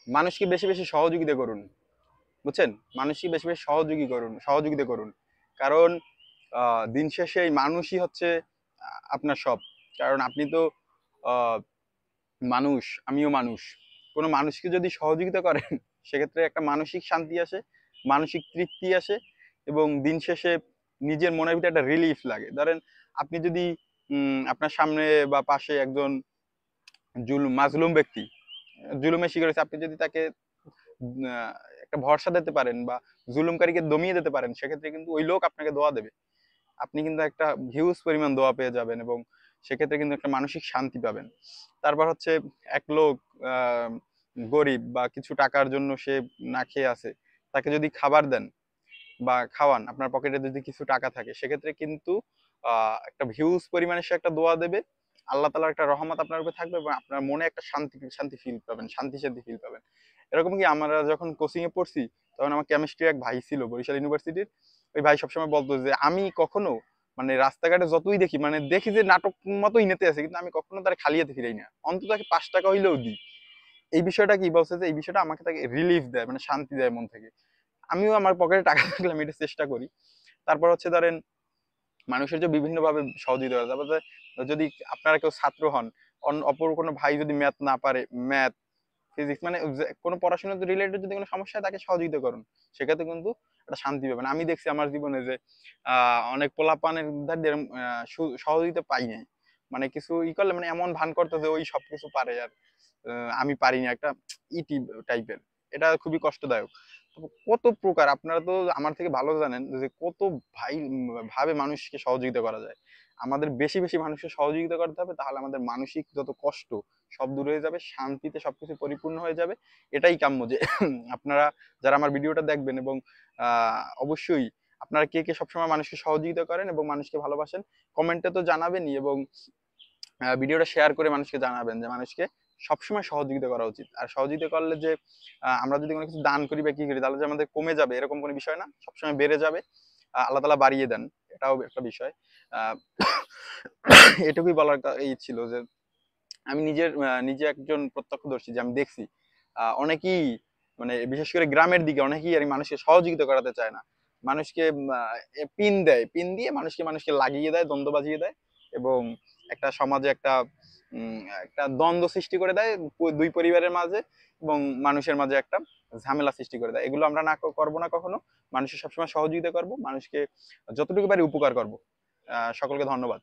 মানুষকে বেশি বেশি সহযোগিতা করুন, বুঝছেন? মানুষকে বেশি বেশি সহযোগিতা করুন। কারণ দিন শেষে এই মানুষই হচ্ছে আপনার সব। কারণ আপনি তো আহ, মানুষ, আমিও মানুষ। কোনো মানুষকে যদি সহযোগিতা করেন সেক্ষেত্রে একটা মানসিক শান্তি আসে, মানসিক তৃপ্তি আসে, এবং দিন শেষে নিজের মনের ভিতরে একটা রিলিফ লাগে। ধরেন আপনি যদি আপনার সামনে বা পাশে একজন মাজলুম ব্যক্তি জুলুমের শিকার হয়েছে, আপনি যদি তাকে একটা ভরসা দিতে পারেন বা জুলুমকারীকে দমিয়ে দিতে পারেন, সেক্ষেত্রে কিন্তু ওই লোক আপনাকে দোয়া দেবে। আপনি কিন্তু একটা হিউজ পরিমাণ দোয়া পেয়ে যাবেন, এবং সেক্ষেত্রে কিন্তু একটা মানসিক শান্তি পাবেন। তারপর হচ্ছে এক লোক আহ, গরিব বা কিছু টাকার জন্য সে না খেয়ে আছে, তাকে যদি খাবার দেন বা খাওয়ান, আপনার পকেটে যদি কিছু টাকা থাকে, সেক্ষেত্রে কিন্তু একটা হিউজ পরিমাণে সে একটা দোয়া দেবে। আল্লাহ তালার একটা রহমত আপনার উপরে থাকবে, এবং আপনার মনে একটা শান্তি শান্তি ফিল পাবেন, শান্তি শান্তি ফিল পাবেন। এরকম কি, আমরা যখন কোচিং এ পড়ছি তখন আমার কেমিস্ট্রি এক ভাই ছিল বরিশাল ইউনিভার্সিটির। ওই ভাই সবসময় বলতো যে আমি কখনো মানে রাস্তাঘাটে যতই দেখি, মানে দেখি যে নাটক মতোই নেতে আছে, কিন্তু আমি কখনো তার খালি হাতে ফিরাই না, অন্তত তাকে 5 টাকা হইলেও দিই। এই বিষয়টা কি বলছে যে এই বিষয়টা আমাকে তাকে রিলিফ দেয়, মানে শান্তি দেয় মন থেকে। আমিও আমার পকেটে টাকা থাকলে আমি এটা চেষ্টা করি। তারপর হচ্ছে ধরেন মানুষের যে বিভিন্ন ভাবে সহযোগিতা করে, তারপরে যদি আপনারা কেউ ছাত্র হন, অপর কোনো ভাই যদি ম্যাথ না পারে, ম্যাথ ফিজিক্স মানে কোনো পড়াশোনার রিলেটেড যদি কোনো সমস্যা হয়, তাকে সহযোগিতা করুন। সেক্ষেত্রে কিন্তু একটা শান্তি পাবেন। আমি দেখছি আমার জীবনে যে অনেক পোলাপানের ধার দিয়ে এরম, সহযোগিতা পাই নাই। মানে কিছু ই করলে মানে এমন ভান করতে যে ওই সবকিছু পারে আর আমি পারি না, একটা ইটি টাইপের। এটা খুবই কষ্টদায়ক। তো কত প্রকার, আপনারা তো আমার থেকে ভালো জানেন যে কত ভাই ভাবে মানুষকে সহযোগিতা করা যায়। আমাদের বেশি বেশি মানুষকে সহযোগিতা করতে হবে, তাহলে আমাদের মানসিক যত কষ্ট সব দূর হয়ে যাবে, শান্তিতে সবকিছু পরিপূর্ণ হয়ে যাবে। এটাই কাম্য যে আপনারা যারা আমার ভিডিওটা দেখবেন, এবং অবশ্যই আপনারা কে কে সবসময় মানুষকে সহযোগিতা করেন এবং মানুষকে ভালোবাসেন, কমেন্টে তো জানাবেনই, এবং ভিডিওটা শেয়ার করে মানুষকে জানাবেন যে মানুষকে সবসময় সহযোগিতা করা উচিত। আর সহযোগিতা করলে যে আমরা যদি কোনো কিছু দান করি বা কি করি, তাহলে যে আমাদের কমে যাবে এরকম কোনো বিষয় না, সবসময় বেড়ে যাবে। আল্লাহ তালা বাড়িয়ে দেন, এটাও একটা বিষয়। আহ এটুকুই বলার এই ছিল যে আমি নিজে একজন প্রত্যক্ষদর্শী, যে আমি দেখছি অনেকেই মানে বিশেষ করে গ্রামের দিকে অনেকেই আর কি মানুষকে সহযোগিতা করাতে চায় না। মানুষকে পিন দেয়, পিন দিয়ে মানুষকে মানুষকে লাগিয়ে দেয়, দ্বন্দ্ব বাজিয়ে দেয়, এবং একটা সমাজে একটা দ্বন্দ্ব সৃষ্টি করে দেয় দুই পরিবারের মাঝে, এবং মানুষের মাঝে একটা ঝামেলা সৃষ্টি করে দেয়। এগুলো আমরা না করবো না কখনো। মানুষের সবসময় সহযোগিতা করব, মানুষকে যতটুকু পারি উপকার করব। সকলকে ধন্যবাদ।